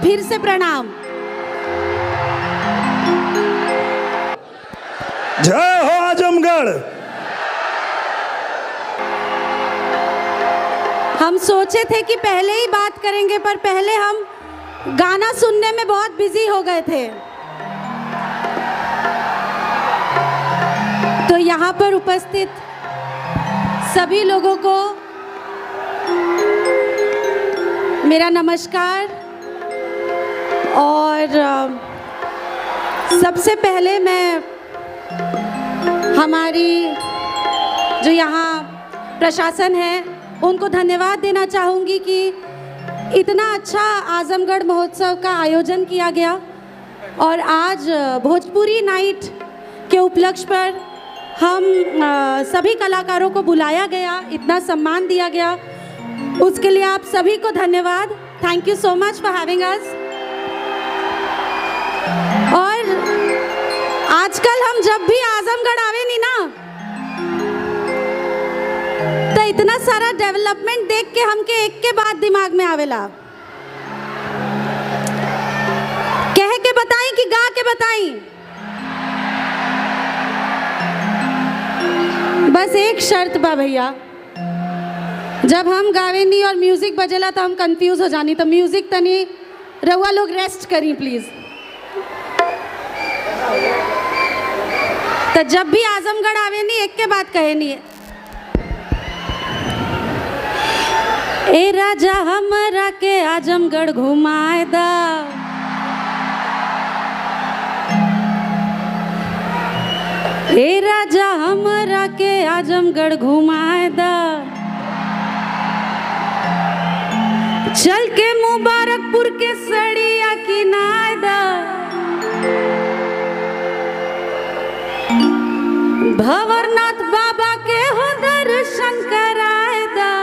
फिर से प्रणाम। जय हो आजमगढ़। हम सोचे थे कि पहले ही बात करेंगे, पर पहले हम गाना सुनने में बहुत बिजी हो गए थे। तो यहाँ पर उपस्थित सभी लोगों को मेरा नमस्कार। और सबसे पहले मैं हमारी जो यहाँ प्रशासन है उनको धन्यवाद देना चाहूँगी कि इतना अच्छा आजमगढ़ महोत्सव का आयोजन किया गया और आज भोजपुरी नाइट के उपलक्ष्य पर हम सभी कलाकारों को बुलाया गया, इतना सम्मान दिया गया, उसके लिए आप सभी को धन्यवाद। Thank you so much for having us. और आजकल हम जब भी आजमगढ़ आवे नी ना तो इतना सारा डेवलपमेंट देख के हमके एक के बाद दिमाग में आवेला। कह के बताई कि गा के बताई? बस एक शर्त बा भैया, जब हम गावे नी और म्यूजिक बजेला तो हम कंफ्यूज हो जानी, तो म्यूजिक तनी रउआ लोग रेस्ट करी प्लीज। तो जब भी आजमगढ़ आवे नी एक के बात कहे नी, ए राजा हमरा के आजमगढ़ घुमाए दा, ए राजा हमरा के आजमगढ़ घुमाए दा, चल के मुबारकपुर के सड़िया किनाए दा, भंवरनाथ बाबा के हो दर्शन कराए दा,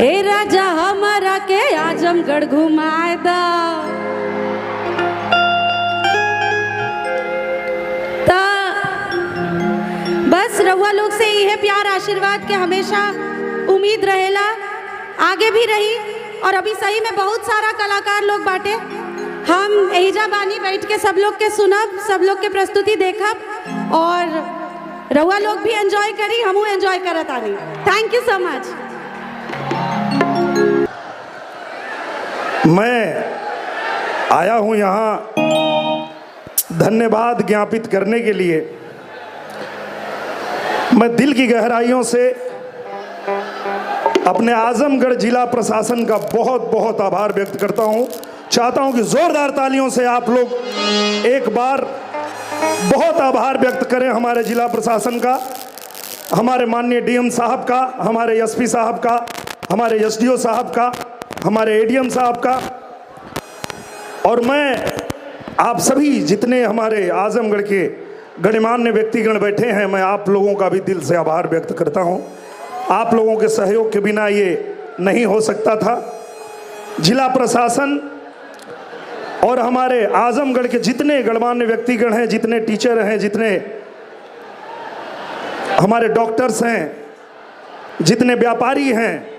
ए राजा हमरा के आजमगढ़ घुमाए दा। ता बस रउआ लोग से यह प्यार आशीर्वाद के हमेशा उम्मीद रहेला, आगे भी रही। और अभी सही में बहुत सारा कलाकार लोग बाटे, हम एहिजा बानी बैठ के सब लोग के सुनब, सब लोग के प्रस्तुति देखब और रउआ लोग भी एंजॉय करी, हमहू एंजॉय करत आनी। Thank you so much. मैं आया हूँ यहाँ धन्यवाद ज्ञापित करने के लिए। मैं दिल की गहराइयों से अपने आजमगढ़ जिला प्रशासन का बहुत बहुत आभार व्यक्त करता हूँ। चाहता हूँ कि जोरदार तालियों से आप लोग एक बार बहुत आभार व्यक्त करें हमारे जिला प्रशासन का, हमारे माननीय डीएम साहब का, हमारे एसपी साहब का, हमारे एसडीओ साहब का, हमारे एडीएम साहब का। और मैं आप सभी जितने हमारे आजमगढ़ के गणमान्य व्यक्तिगण बैठे हैं, मैं आप लोगों का भी दिल से आभार व्यक्त करता हूं। आप लोगों के सहयोग के बिना ये नहीं हो सकता था। जिला प्रशासन और हमारे आजमगढ़ के जितने गणमान्य व्यक्तिगण हैं, जितने टीचर हैं, जितने हमारे डॉक्टर्स हैं, जितने व्यापारी हैं,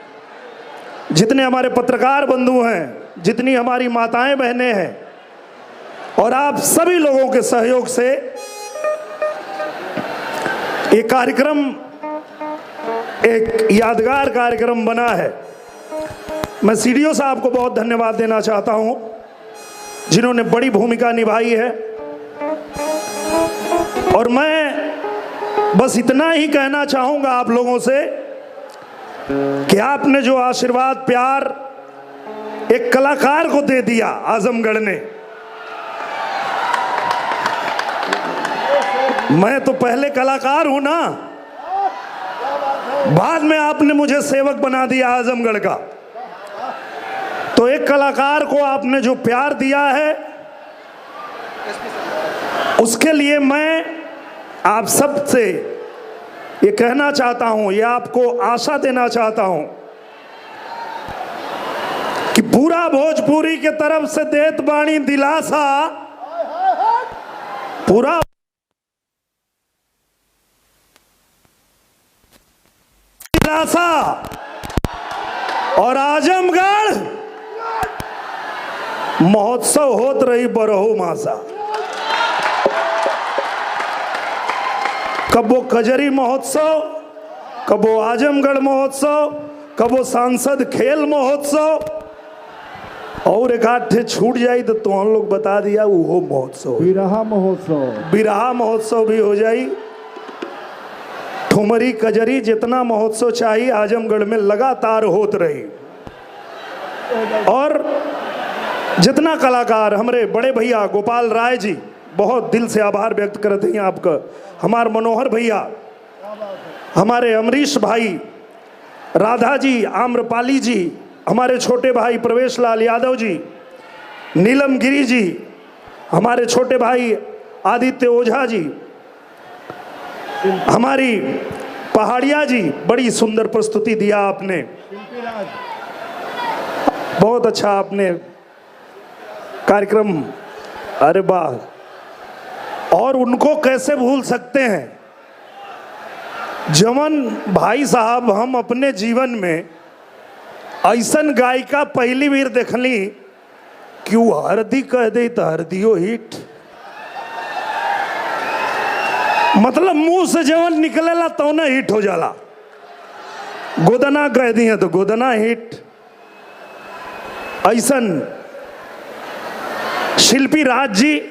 जितने हमारे पत्रकार बंधु हैं, जितनी हमारी माताएं बहनें हैं, और आप सभी लोगों के सहयोग से ये कार्यक्रम एक यादगार कार्यक्रम बना है। मैं सीडीओ साहब को बहुत धन्यवाद देना चाहता हूं, जिन्होंने बड़ी भूमिका निभाई है। और मैं बस इतना ही कहना चाहूंगा आप लोगों से कि आपने जो आशीर्वाद प्यार एक कलाकार को दे दिया आजमगढ़ ने, मैं तो पहले कलाकार हूं ना, बाद में आपने मुझे सेवक बना दिया आजमगढ़ का। तो एक कलाकार को आपने जो प्यार दिया है उसके लिए मैं आप सब से ये कहना चाहता हूं, ये आपको आशा देना चाहता हूं कि पूरा भोजपुरी के तरफ से देत बाणी दिलासा, पूरा दिलासा और आजमगढ़ महोत्सव होत रही बरहो मासा। कबो कजरी महोत्सव, कबो आजमगढ़ महोत्सव, कबो सांसद खेल महोत्सव, और एक आध ठे छूट जाई तो तुम लोग बता दिया वो महोत्सव, बिरहा महोत्सव, बिरहा महोत्सव भी हो जाई। ठुमरी कजरी जितना महोत्सव चाहिए आजमगढ़ में लगातार होत रही। और जितना कलाकार हमारे बड़े भैया गोपाल राय जी, बहुत दिल से आभार व्यक्त करते हैं आपका। हमारे मनोहर भैया, हमारे अमरीश भाई, राधा जी, आम्रपाली जी, हमारे छोटे भाई प्रवेश लाल यादव जी, नीलम गिरी जी, हमारे छोटे भाई आदित्य ओझा जी, हमारी पहाड़िया जी, बड़ी सुंदर प्रस्तुति दिया आपने, बहुत अच्छा आपने कार्यक्रम, अरे वाह। और उनको कैसे भूल सकते हैं जमन भाई साहब, हम अपने जीवन में ऐसन गायिका पहली बार देखली कि वो हरदी कह दे तो हरदियो हिट, मतलब मुंह से जवन निकलेला तो ना हिट हो जाला। गोदना कह दी है तो गोदना हिट। ऐसन शिल्पी राज जी,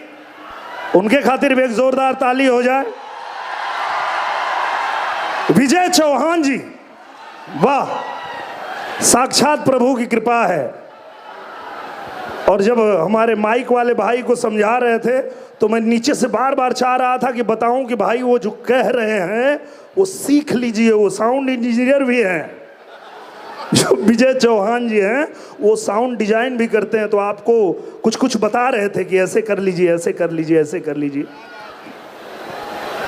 उनके खातिर भी एक जोरदार ताली हो जाए। विजय चौहान जी, वाह, साक्षात प्रभु की कृपा है। और जब हमारे माइक वाले भाई को समझा रहे थे तो मैं नीचे से बार बार चाह रहा था कि बताऊं कि भाई वो जो कह रहे हैं वो सीख लीजिए, वो साउंड इंजीनियर भी हैं। जो विजय चौहान जी हैं वो साउंड डिजाइन भी करते हैं, तो आपको कुछ कुछ बता रहे थे कि ऐसे कर लीजिए, ऐसे कर लीजिए, ऐसे कर लीजिए।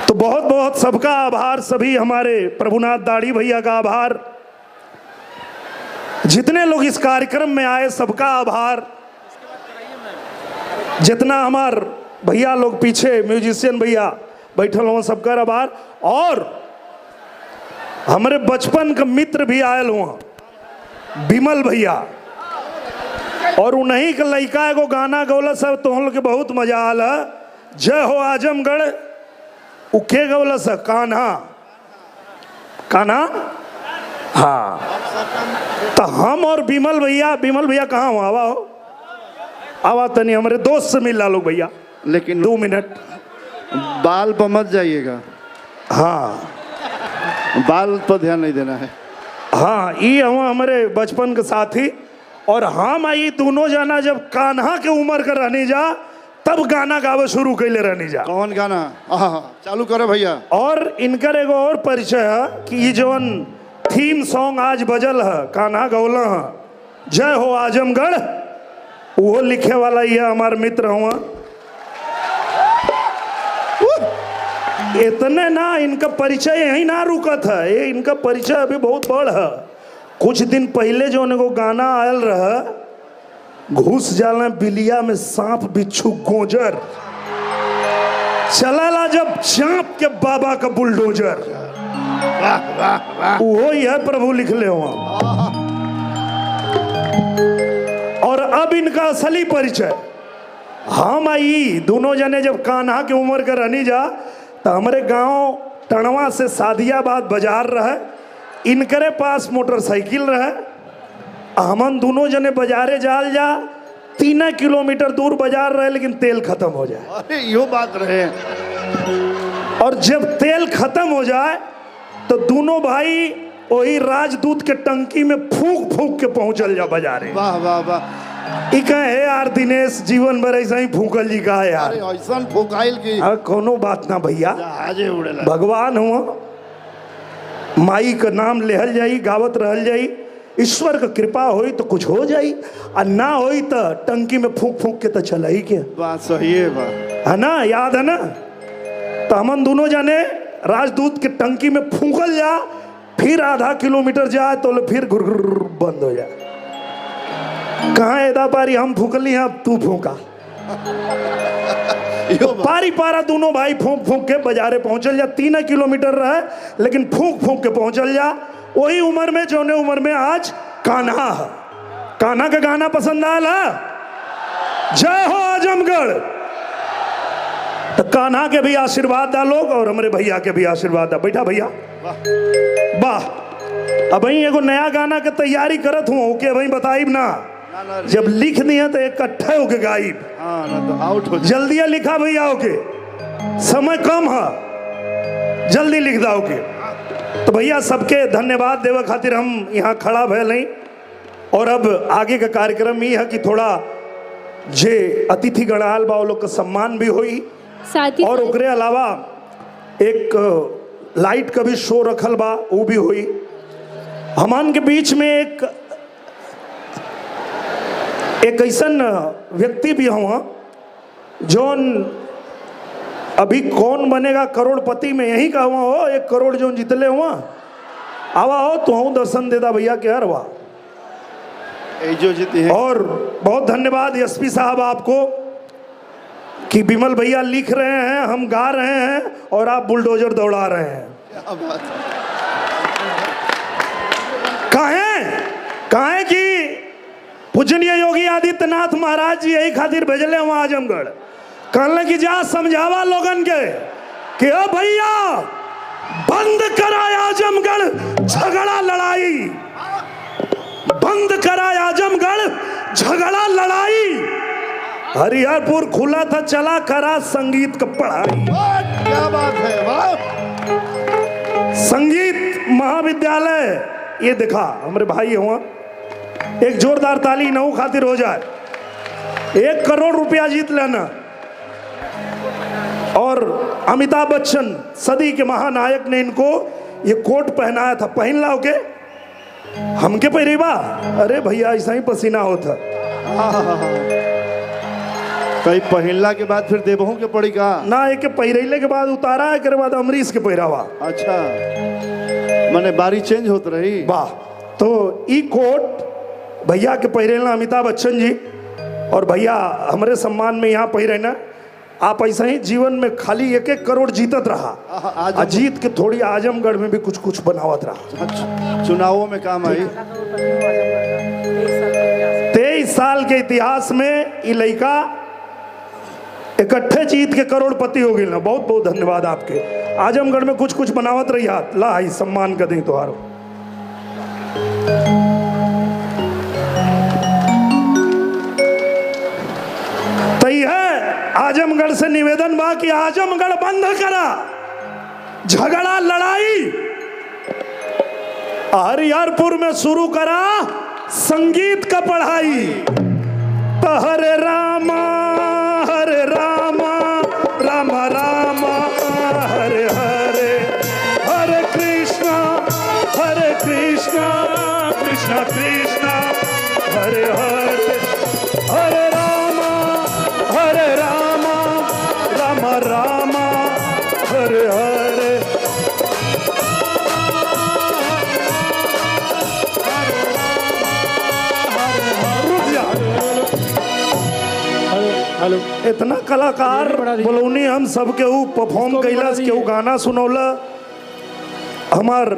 तो बहुत बहुत सबका आभार, सभी हमारे प्रभुनाथ दाढ़ी भैया का आभार, जितने लोग इस कार्यक्रम में आए सबका आभार, जितना हमार भैया लोग पीछे म्यूजिशियन भैया बैठल हुआ सबका आभार। और हमारे बचपन का मित्र भी आयल हुआ बिमल भैया, और उन्हीं के लड़का एगो गाना गौला सब तो हम लोग के बहुत मजा आल है। जय हो आजमगढ़, उके गौला सब कान्हा, कान्हा, हाँ। तो हम और बिमल भैया कहाँ हो, आवा हो, आवा तनी हमारे दोस्त से मिल लो भैया, लेकिन 2 मिनट। बाल पर मत जाइएगा, हाँ बाल पर ध्यान नहीं देना है। हाँ, ये हमारे बचपन के साथी, और हम आई दोनों जाना जब कान्हा के उम्र का रहने जा तब गाना गावे शुरू कैले रहने जा। कौन गाना? चालू करे भैया। और इनकर एगो और परिचय है कि ये जवन थीम सॉन्ग आज बजल है, कान्हा गौला है, जय हो आजमगढ़, वो लिखे वाला ये हमारे मित्र हुआ। इतने ना इनका परिचय यही ना रुकत है, ये इनका परिचय अभी बहुत बड़ है। कुछ दिन पहले जो उनको गाना आयल रहा, घुस जाला बिलिया में सांप बिच्छू गोजर, चलाला जब चाँप के बाबा का बुलडोजर, वो ही है प्रभु लिख ले हुआ। और अब इनका असली परिचय, हम आई दोनों जने जब कान्हा की उम्र का रहनी जा तो हमारे गांव टणवा से सादियाबाद बाजार रहे, इनकरे पास मोटरसाइकिल रहे, हमन दोनों जने बाजारे जाल जा, 3 किलोमीटर दूर बाजार रहे लेकिन तेल खत्म हो जाए। अरे यो बात रहे। और जब तेल खत्म हो जाए तो दोनों भाई वही राजदूत के टंकी में फूंक फूंक के पहुंचल जा बाजारे। वाह वाह वाह। है यार दिनेश, जीवन भर ऐसा ही फूकल जी का है यार। ऐसा फूकाइल की कोनो बात ना भैया, भगवान हुआ, माई का नाम लेहल जाई, गावत रहल जाई, ईश्वर का कृपा होई तो कुछ हो जाई, और ना होई तो टंकी में फूंक फूंक के तो चला ही क्या। बात सही है, है ना, याद है ना। तो हमन दोनों जाने राजदूत के टंकी में फूंकल जा, फिर आधा किलोमीटर जाए तो फिर गुरगुर बंद हो जाए। कहाँ एदा पारी हम फूकली हैं, अब तू फूका। पारी पारा दोनों भाई फूंक फूंक के बाजारे पहुंचल जा, 3 किलोमीटर रहे लेकिन फूंक फूंक के पहुंचल जा। वही उम्र में, जौने उम्र में आज कान्हा है। कान्हा का गाना पसंद आया? जय हो आजमगढ़। तो कान्हा के भी आशीर्वाद डालो और हमारे भैया के भी आशीर्वाद डालो। बैठा भैया, वाह। अब भाई एगो नया गाना के तैयारी करत हूँ के भाई बताइब ना, जब लिख दिए तो इकट्ठे होके गाइब। हाँ ना तो आउट हो जल्दी लिखा भैया होके, समय कम है, जल्दी लिख दाओ के। तो भैया सबके धन्यवाद देवे खातिर हम यहाँ खड़ा भैल नहीं। और अब आगे का कार्यक्रम ये है कि थोड़ा जे अतिथि गणाल बा लोग का सम्मान भी होई, साथ ही और ओकरे अलावा एक लाइट का भी शो रखल बा वो भी हुई। हमान के बीच में एक ऐसन व्यक्ति भी हुआ जोन अभी कौन बनेगा करोड़पति में यही का हुआ हो, 1 करोड़ जो जितले हुआ आवा हो तो हूँ दर्शन देता भैया के हर वाह। जो जीती है। और बहुत धन्यवाद एसपी साहब आपको कि विमल भैया लिख रहे हैं, हम गा रहे हैं और आप बुलडोजर दौड़ा रहे हैं। क्या बात है। काहे कि पूजनीय योगी आदित्यनाथ महाराज जी यही खातिर भेजले हुआ आजमगढ़। कहले कि जा समझावा लोगन के कि ओ भैया बंद कराए आजमगढ़ झगड़ा लड़ाई, बंद कराए आजमगढ़ झगड़ा लड़ाई। हरिहरपुर खुला था चला करा संगीत का पढ़ाई। क्या बात है, वाह। संगीत महाविद्यालय ये दिखा हमारे भाई हुआ, एक जोरदार ताली नऊ खातिर हो जाए। 1 करोड़ रुपया जीत लेना। और अमिताभ बच्चन सदी के महानायक ने इनको ये कोट पहनाया था, पहन लाओ के हमके पहरेबा। अरे भैया ऐसा ही पसीना होता। कई पहिला के बाद फिर देवहू के पड़ी का ना, एक पहिरैले के बाद उतारा है, के बाद अमरीश के पहिरावा। अच्छा, माने बारी चेंज होत रही। वाह। तो ई कोट भैया के पहिरेला अमिताभ बच्चन जी, और भैया हमारे सम्मान में यहाँ पहिरेना। आप ऐसा ही जीवन में खाली 1-1 करोड़ जीतत रहा, जीत के थोड़ी आजमगढ़ में भी कुछ कुछ बनावत रहा। चुनावों में काम आई। 23 साल के इतिहास में ये लड़का इकट्ठे जीत के करोड़पति हो गए ना। बहुत बहुत धन्यवाद आपके। आजमगढ़ में कुछ कुछ बनावत रही हाथ ला ही सम्मान कर दी तुम्हारो। तई है आजमगढ़ से निवेदन बा कि आजमगढ़ बंद करा झगड़ा लड़ाई, हरिहरपुर में शुरू करा संगीत का पढ़ाई। तो हरे रामा राम राम हरे हरे, हरे कृष्णा कृष्णा कृष्णा हरे हरे, हरे राम राम हरे हरे। रुक जा। हेलो, इतना कलाकार बोलौनी हम सबके ऊ परफॉर्म कैलस, केहू गाना सुनौला। हमार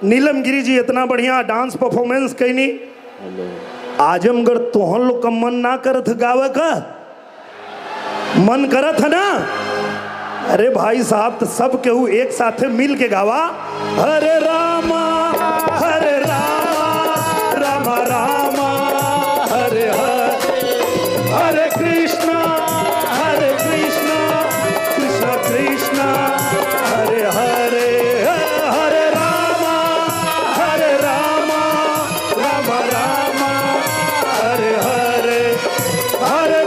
नीलम गिरी जी इतना बढ़िया डांस परफॉर्मेंस कैनी। आजमगढ़ तोहन लोग का मन ना करत गावे का, मन करत है ना। अरे भाई साहब तो सब केहू एक साथे मिल के गावा। हरे रामा राम राम हरे हरे, हरे कृष्णा कृष्णा कृष्णा हरे हरे, हरे राम राम हरे हरे, हरे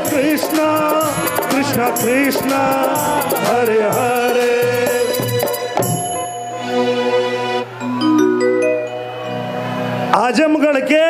कृष्णा कृष्णा कृष्णा हरे हरे। आजमगढ़ के